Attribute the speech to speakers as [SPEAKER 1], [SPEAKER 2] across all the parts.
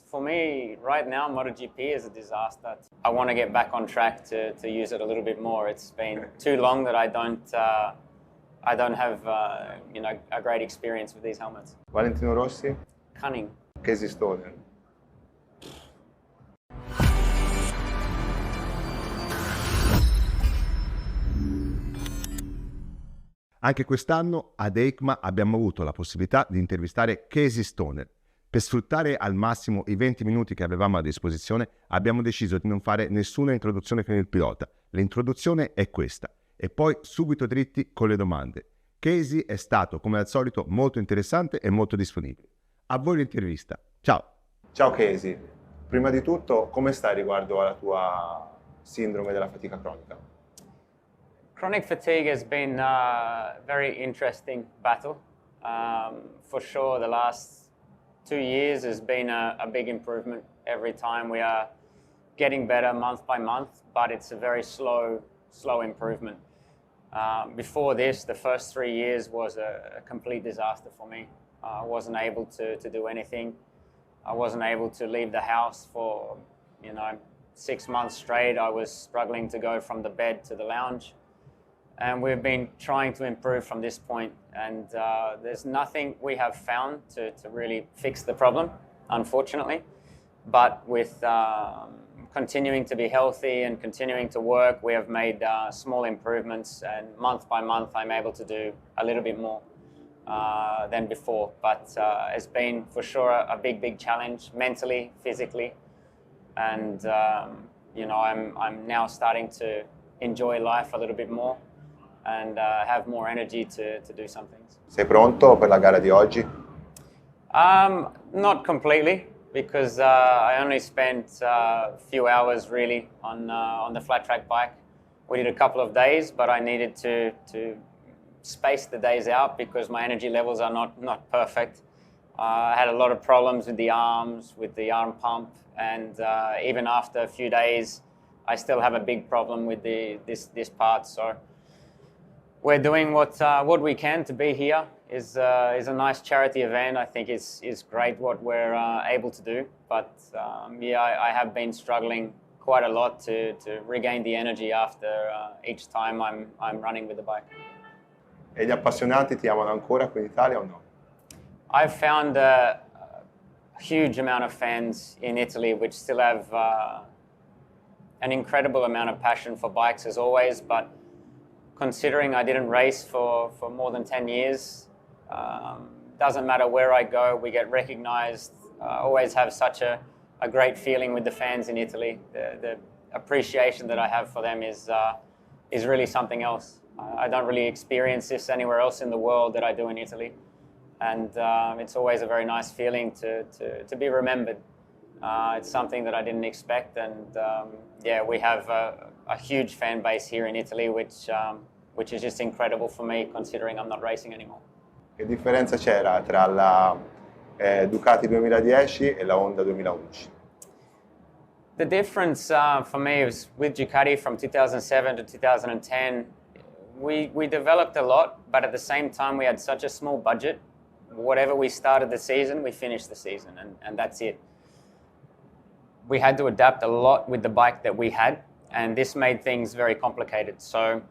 [SPEAKER 1] For me, right now, MotoGP is a disaster. I want to get back on track to use it a little bit more. It's been too long that I don't have a great experience with these helmets.
[SPEAKER 2] Valentino Rossi?
[SPEAKER 1] Cunning.
[SPEAKER 2] Casey Stoner?
[SPEAKER 3] Anche quest'anno ad EICMA abbiamo avuto la possibilità di intervistare Casey Stoner. Per sfruttare al massimo i 20 minuti che avevamo a disposizione, abbiamo deciso di non fare nessuna introduzione con il pilota. L'introduzione è questa, e poi subito dritti con le domande. Casey è stato, come al solito, molto interessante e molto disponibile. A voi l'intervista. Ciao!
[SPEAKER 2] Ciao Casey, prima di tutto come stai riguardo alla tua sindrome della fatica cronica?
[SPEAKER 1] Chronic fatigue has been a very interesting battle. For sure, the last 2 years has been a big improvement. Every time we are getting better month by month, but it's a very slow improvement. Before this, the first 3 years was a complete disaster for me. I wasn't able to do anything. I wasn't able to leave the house for 6 months straight. I was struggling to go from the bed to the lounge. And we've been trying to improve from this point, and there's nothing we have found to really fix the problem, unfortunately. But with continuing to be healthy and continuing to work, we have made small improvements, and month by month I'm able to do a little bit more than before. But it's been for sure a big challenge, mentally, physically, and I'm now starting to enjoy life a little bit more. And have more energy to do some things.
[SPEAKER 2] Sei pronto per la gara di oggi?
[SPEAKER 1] Not completely, because I only spent a few hours really on the flat track bike. We did a couple of days, but I needed to space the days out because my energy levels are not perfect. I had a lot of problems with the arms, with the arm pump, and even after a few days, I still have a big problem with this part. So we're doing what we can to be here. Is a nice charity event. I think is great what we're able to do. But I have been struggling quite a lot to regain the energy after each time I'm running with the bike.
[SPEAKER 2] E gli appassionati ti amano ancora qui in Italia o no?
[SPEAKER 1] I've found a huge amount of fans in Italy which still have an incredible amount of passion for bikes as always, but considering I didn't race for more than 10 years, doesn't matter where I go, we get recognized. I always have such a great feeling with the fans in Italy. The appreciation that I have for them is really something else. I don't really experience this anywhere else in the world that I do in Italy. And it's always a very nice feeling to be remembered. It's something that I didn't expect, and we have a huge fan base here in Italy, which is just incredible for me, considering I'm not racing anymore.
[SPEAKER 2] Che differenza c'era tra la Ducati 2010 e la Honda 2011?
[SPEAKER 1] The difference for me was with Ducati from 2007 to 2010, we developed a lot, but at the same time we had such a small budget. Whatever we started the season, we finished the season, and that's it. We had to adapt a lot with the bike that we had, and this made things very complicated. So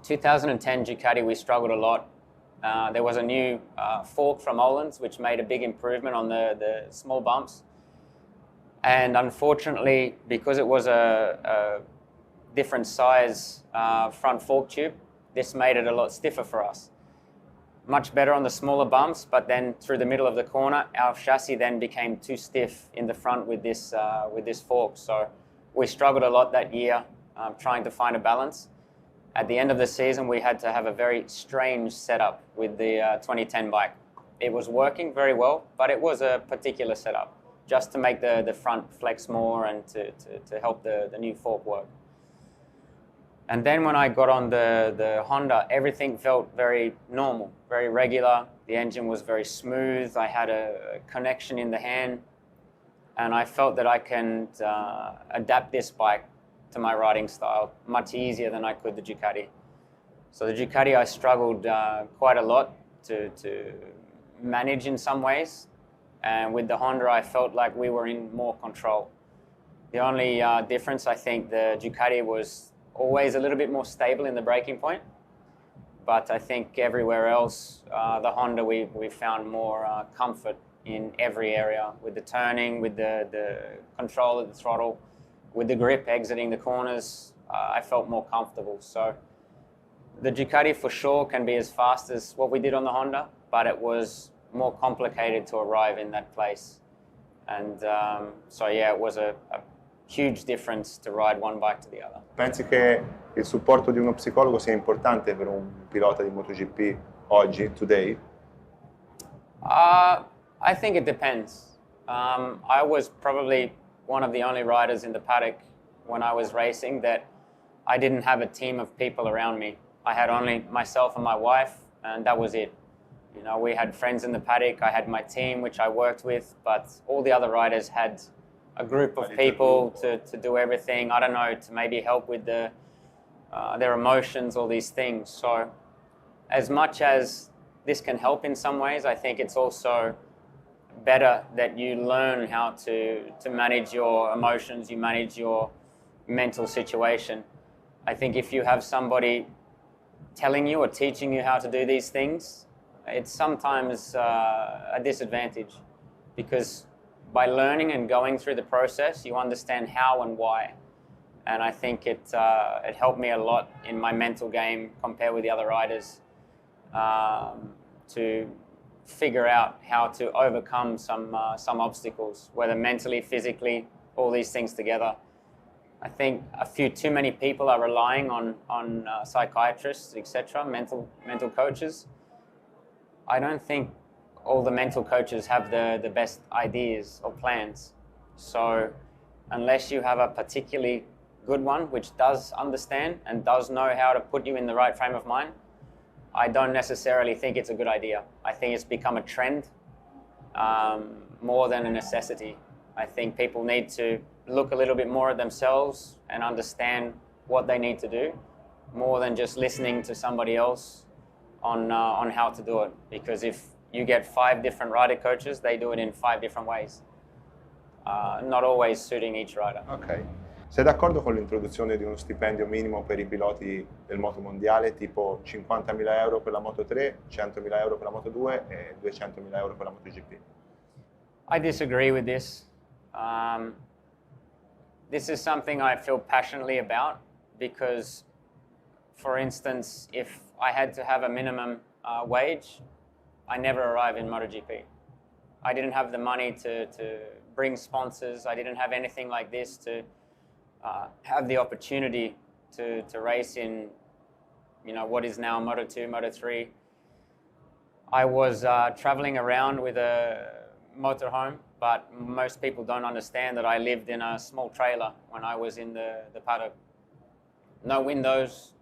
[SPEAKER 1] 2010 Ducati, we struggled a lot. There was a new fork from Öhlins, which made a big improvement on the small bumps. And unfortunately, because it was a different size front fork tube, this made it a lot stiffer for us. Much better on the smaller bumps, but then through the middle of the corner, our chassis then became too stiff in the front with this fork. So we struggled a lot that year trying to find a balance. At the end of the season, we had to have a very strange setup with the 2010 bike. It was working very well, but it was a particular setup just to make the front flex more and to help the new fork work. And then when I got on the Honda, everything felt very normal, very regular. The engine was very smooth. I had a connection in the hand, and I felt that I can adapt this bike to my riding style much easier than I could the Ducati. So the Ducati, I struggled quite a lot to manage in some ways. And with the Honda, I felt like we were in more control. The only difference, I think, the Ducati was always a little bit more stable in the braking point. But I think everywhere else, the Honda, we found more comfort in every area, with the turning, with the control of the throttle, with the grip exiting the corners. I felt more comfortable. So the Ducati for sure can be as fast as what we did on the Honda, but it was more complicated to arrive in that place. And so yeah, it was a huge difference to ride one bike to the other.
[SPEAKER 2] Pensi che il supporto di uno psicologo sia importante per un pilota di MotoGP oggi, today?
[SPEAKER 1] I think it depends. I was probably one of the only riders in the paddock when I was racing that I didn't have a team of people around me. I had only myself and my wife, and that was it. You know, we had friends in the paddock, I had my team, which I worked with, but all the other riders had a group of people to do everything, I don't know, to maybe help with their emotions, all these things. So as much as this can help in some ways, I think it's also better that you learn how to manage your emotions, you manage your mental situation. I think if you have somebody telling you or teaching you how to do these things, it's sometimes a disadvantage, because by learning and going through the process, you understand how and why. And I think it helped me a lot in my mental game compared with the other riders to figure out how to overcome some obstacles, whether mentally, physically, all these things together. I think a few too many people are relying on psychiatrists, etc., mental coaches. I don't think all the mental coaches have the best ideas or plans. So unless you have a particularly good one which does understand and does know how to put you in the right frame of mind, I don't necessarily think it's a good idea. I think it's become a trend more than a necessity. I think people need to look a little bit more at themselves and understand what they need to do, more than just listening to somebody else on how to do it. Because if you get 5 different rider coaches, they do it in 5 different ways, not always suiting each rider.
[SPEAKER 2] Ok. Sei d'accordo con l'introduzione di uno stipendio minimo per i piloti del moto mondiale, tipo 50.000 euro per la Moto 3, 100.000 euro per la Moto 2 e 200.000 euro per la MotoGP?
[SPEAKER 1] I disagree with this. This is something I feel passionately about, because, for instance, if I had to have a minimum wage, I never arrive in MotoGP. I didn't have the money to bring sponsors. I didn't have anything like this to have the opportunity to race in, you know, what is now Moto 2, Moto 3. I was traveling around with a motorhome, but most people don't understand that I lived in a small trailer when I was in the paddock. No windows,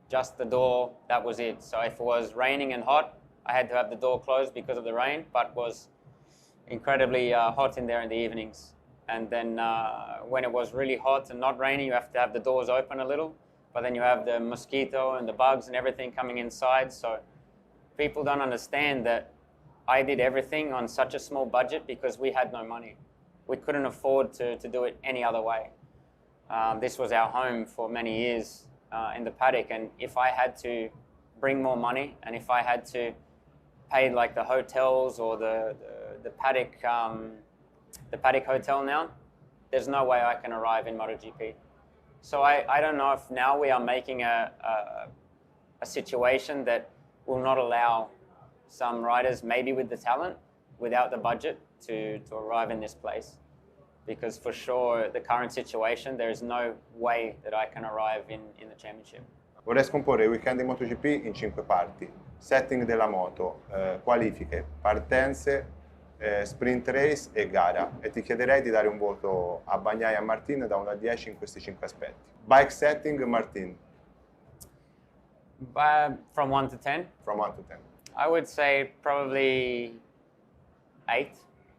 [SPEAKER 1] just the door, that was it. So if it was raining and hot, I had to have the door closed because of the rain, but was incredibly hot in there in the evenings. And then when it was really hot and not raining, you have to have the doors open a little, but then you have the mosquito and the bugs and everything coming inside. So people don't understand that I did everything on such a small budget because we had no money. We couldn't afford to do it any other way. This was our home for many years in the paddock, and if I had to bring more money, and if I had to pay like the hotels or the paddock hotel now, there's no way I can arrive in MotoGP. So I don't know if now we are making a situation that will not allow some riders, maybe with the talent, without the budget, to arrive in this place. Because for sure, the current situation, there is no way that I can arrive in the championship.
[SPEAKER 2] Vorrei scomporre il weekend di MotoGP in 5 parti. Setting della moto, qualifiche, partenze, sprint race e gara. E ti chiederei di dare un voto a Bagnaia e a Martin da 1 a 10 in questi 5 aspetti. Bike setting, Martin.
[SPEAKER 1] From 1 to 10?
[SPEAKER 2] From 1 to 10.
[SPEAKER 1] I would say probably 8,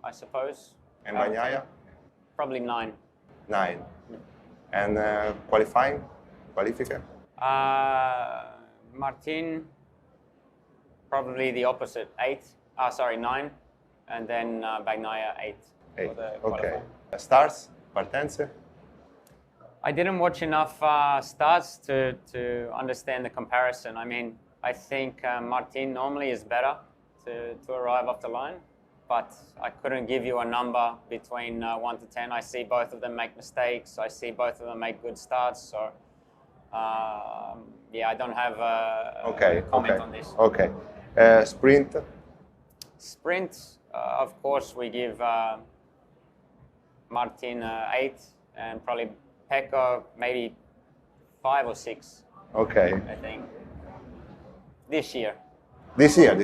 [SPEAKER 1] I suppose.
[SPEAKER 2] And Bagnaia?
[SPEAKER 1] Probably 9.
[SPEAKER 2] 9. And qualifying? Qualifiche?
[SPEAKER 1] Martin, probably the opposite, 8. 9. and then Bagnaia 8.
[SPEAKER 2] Eight.
[SPEAKER 1] For the
[SPEAKER 2] Okay.
[SPEAKER 1] qualifying.
[SPEAKER 2] Stars, partenze?
[SPEAKER 1] I didn't watch enough starts to understand the comparison. I mean, I think Martin normally is better to arrive off the line, but I couldn't give you a number between 1 to 10. I see both of them make mistakes. I see both of them make good starts. So, yeah, I don't have a comment on this.
[SPEAKER 2] Okay. Sprint?
[SPEAKER 1] Sprint, of course, we give Martin 8 and probably Pecco maybe 5 or 6.
[SPEAKER 2] Okay.
[SPEAKER 1] I think this year.
[SPEAKER 2] This year,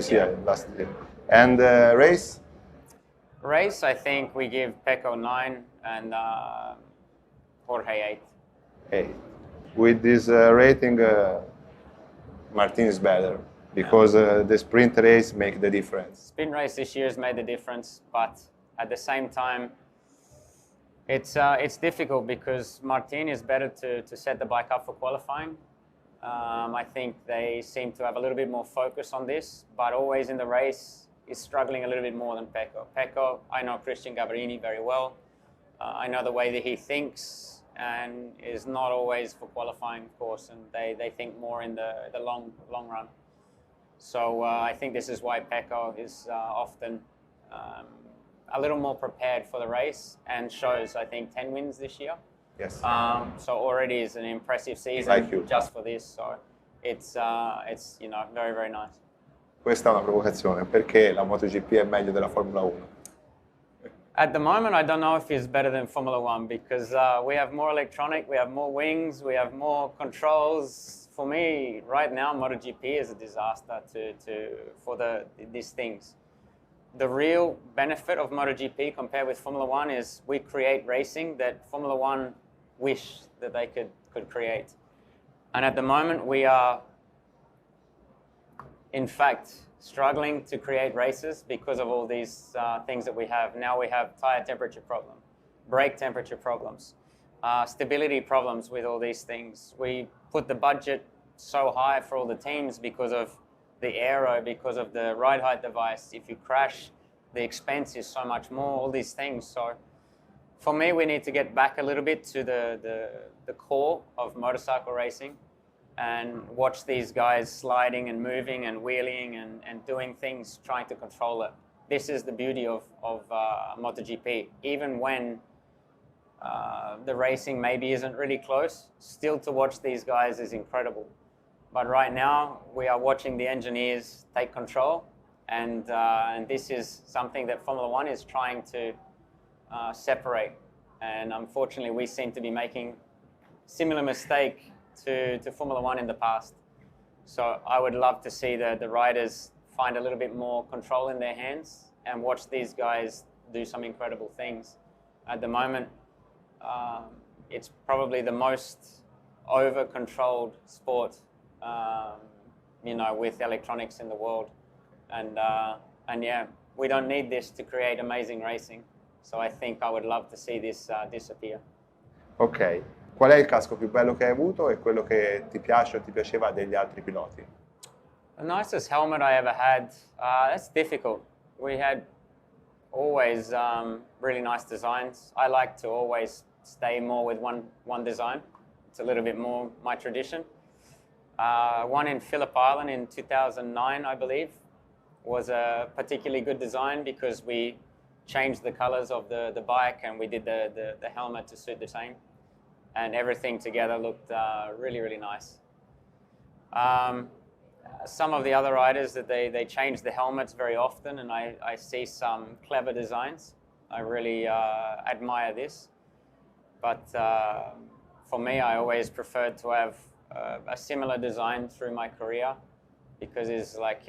[SPEAKER 2] last year. And race?
[SPEAKER 1] Race, I think we give Pecco 9 and Jorge 8.
[SPEAKER 2] 8. With this rating, Martin is better because the sprint race make the difference.
[SPEAKER 1] Sprint race this year has made the difference, but at the same time, it's difficult because Martin is better to set the bike up for qualifying. I think they seem to have a little bit more focus on this, but always in the race is struggling a little bit more than Pecco. Pecco, I know Christian Gavarini very well. I know the way that he thinks and is not always for qualifying, of course, and they think more in the long run. So I think this is why Pecco is often a little more prepared for the race and shows, I think, 10 wins this year.
[SPEAKER 2] Yes.
[SPEAKER 1] So already is an impressive season
[SPEAKER 2] Like
[SPEAKER 1] just for this. So it's very, very nice.
[SPEAKER 2] Questa è una provocazione, perché la MotoGP è meglio della Formula 1?
[SPEAKER 1] At the moment, I don't know if it's better than Formula One because we have more electronic, we have more wings, we have more controls. For me, right now, MotoGP is a disaster for these things. The real benefit of MotoGP compared with Formula One is we create racing that Formula One wish that they could create. And at the moment, we are, in fact, struggling to create races because of all these things that we have. Now we have tire temperature problem, brake temperature problems, stability problems with all these things. We put the budget so high for all the teams because of the aero, because of the ride height device. If you crash, the expense is so much more, all these things. So for me, we need to get back a little bit to the core of motorcycle racing and watch these guys sliding and moving and wheeling and doing things, trying to control it. This is the beauty of MotoGP. Even when the racing maybe isn't really close, still to watch these guys is incredible. But right now, we are watching the engineers take control, and this is something that Formula One is trying to separate. And unfortunately, we seem to be making similar mistake to Formula One in the past. So I would love to see the riders find a little bit more control in their hands and watch these guys do some incredible things. At the moment, it's probably the most over-controlled sport, with electronics in the world. And yeah, we don't need this to create amazing racing. So I think I would love to see this disappear.
[SPEAKER 2] Ok. Qual è il casco più bello che hai avuto e quello che ti piace o ti piaceva degli altri piloti?
[SPEAKER 1] The nicest helmet I ever had, that's difficult. We had always really nice designs. I like to always stay more with one design. It's a little bit more my tradition. One in Phillip Island in 2009, I believe, was a particularly good design because we changed the colors of the bike and we did the helmet to suit the team. And everything together looked really, really nice. Some of the other riders, that they change the helmets very often, and I see some clever designs. I really admire this. But for me, I always preferred to have a similar design through my career because it's like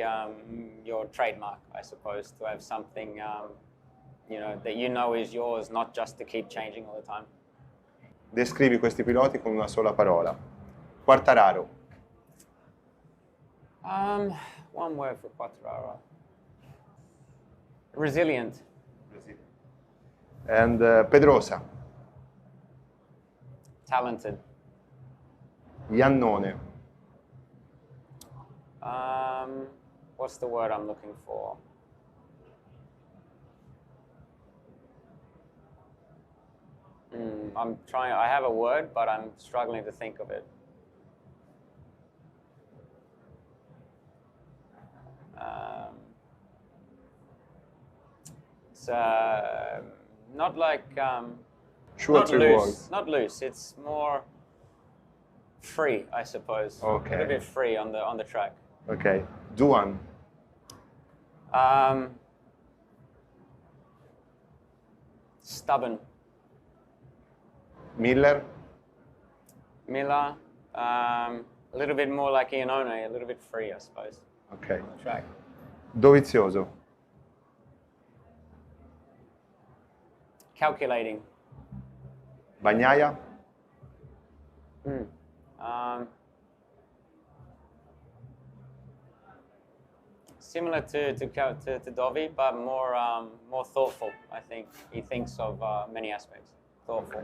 [SPEAKER 1] your trademark, I suppose, to have something that is yours, not just to keep changing all the time.
[SPEAKER 2] Descrivi questi piloti con una sola parola. Quartararo.
[SPEAKER 1] One word for Quartararo. Resilient.
[SPEAKER 2] And Pedrosa.
[SPEAKER 1] Talented.
[SPEAKER 2] Iannone.
[SPEAKER 1] What's the word I'm looking for? I'm trying. I have a word, but I'm struggling to think of it. It's not like not loose. Not loose. It's more free, I suppose.
[SPEAKER 2] Okay.
[SPEAKER 1] A little bit free on the track.
[SPEAKER 2] Ok. Duan.
[SPEAKER 1] Stubborn.
[SPEAKER 2] Miller.
[SPEAKER 1] Miller. A little bit more like Iannone, a little bit free, I suppose.
[SPEAKER 2] Ok.
[SPEAKER 1] On the track.
[SPEAKER 2] Dovizioso.
[SPEAKER 1] Calculating.
[SPEAKER 2] Bagnaia.
[SPEAKER 1] Similar to Dovi, but more thoughtful. I think he thinks of many aspects. Thoughtful.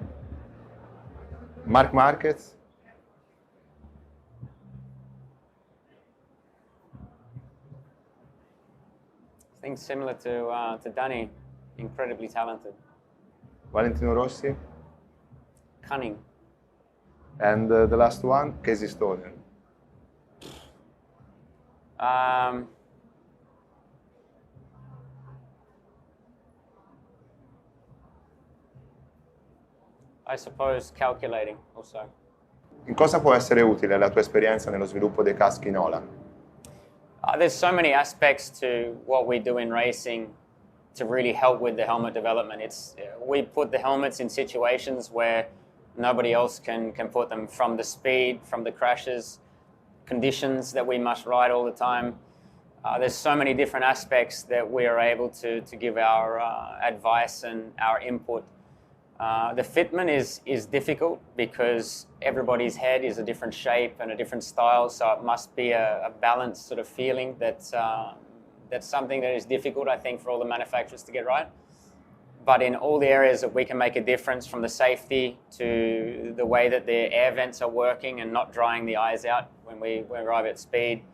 [SPEAKER 2] Marc Marquez.
[SPEAKER 1] I think similar to Danny, incredibly talented.
[SPEAKER 2] Valentino Rossi.
[SPEAKER 1] Cunning.
[SPEAKER 2] And the last one, Casey Stoner.
[SPEAKER 1] I suppose calculating also.
[SPEAKER 2] In cosa può essere utile la tua esperienza nello sviluppo dei caschi Nolan?
[SPEAKER 1] There's so many aspects to what we do in racing to really help with the helmet development. We put the helmets in situations where nobody else can put them, from the speed, from the crashes, conditions that we must ride all the time. There's so many different aspects that we are able to give our advice and our input. The fitment is difficult because everybody's head is a different shape and a different style, so it must be a balanced sort of feeling that's something that is difficult, I think, for all the manufacturers to get right. But in all the areas that we can make a difference, from the safety to the way that the air vents are working and not drying the eyes out when we arrive at speed,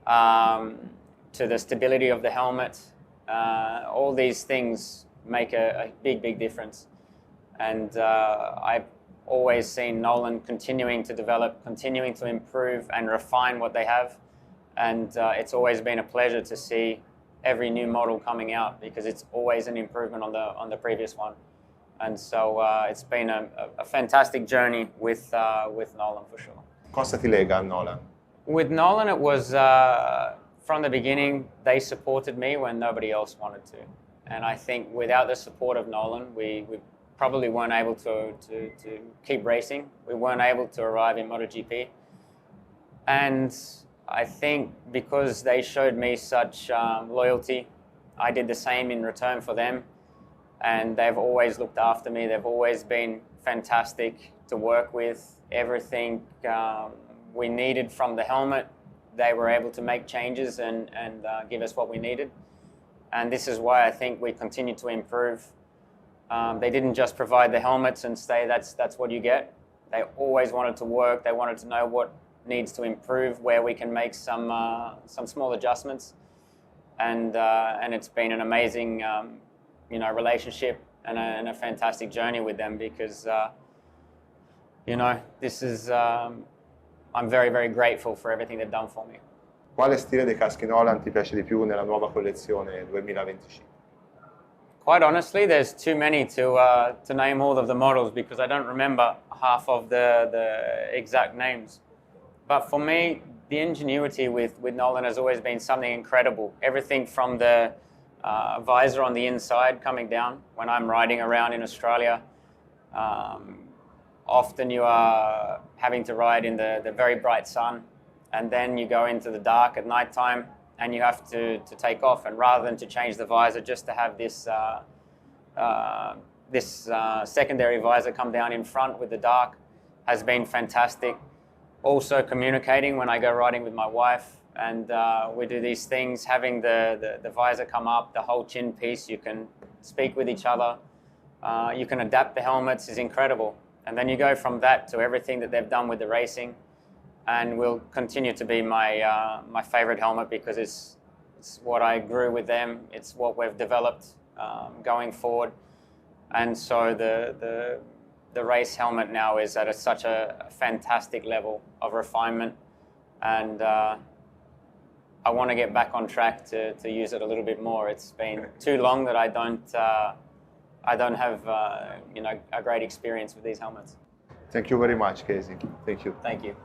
[SPEAKER 1] to the stability of the helmet, all these things make a big difference. And I've always seen Nolan continuing to develop, continuing to improve and refine what they have. And it's always been a pleasure to see every new model coming out, because it's always an improvement on the previous one. And so it's been a fantastic journey with Nolan, for sure.
[SPEAKER 2] Cosa ti lega a Nolan?
[SPEAKER 1] With Nolan, it was from the beginning, they supported me when nobody else wanted to. And I think without the support of Nolan, we probably weren't able to keep racing. We weren't able to arrive in MotoGP. And I think because they showed me such loyalty, I did the same in return for them. And they've always looked after me. They've always been fantastic to work with. Everything we needed from the helmet, they were able to make changes and give us what we needed. And this is why I think we continue to improve. They didn't just provide the helmets and say that's what you get. They always wanted to work. They wanted to know what needs to improve, where we can make some small adjustments. And it's been an amazing relationship and a fantastic journey with them, because this is I'm very grateful for everything they've done for me.
[SPEAKER 2] Quale stile dei caschi Nolan ti piace di più nella nuova collezione 2025?
[SPEAKER 1] Quite honestly, there's too many to name all of the models, because I don't remember half of the exact names. But for me, the ingenuity with Nolan has always been something incredible. Everything from the visor on the inside coming down. When I'm riding around in Australia, often you are having to ride in the very bright sun, and then you go into the dark at night time, and you have to take off. And rather than to change the visor, just to have this secondary visor come down in front with the dark has been fantastic. Also communicating when I go riding with my wife, and we do these things, having the visor come up, the whole chin piece, you can speak with each other, you can adapt the helmets, is incredible. And then you go from that to everything that they've done with the racing, and will continue to be my favorite helmet, because it's what I grew with them, it's what we've developed going forward. And so the the race helmet now is at such a fantastic level of refinement, and I want to get back on track to use it a little bit more. It's been too long that I don't have you know, a great experience with these helmets.
[SPEAKER 2] Thank you very much, Casey. Thank you.
[SPEAKER 1] Thank you.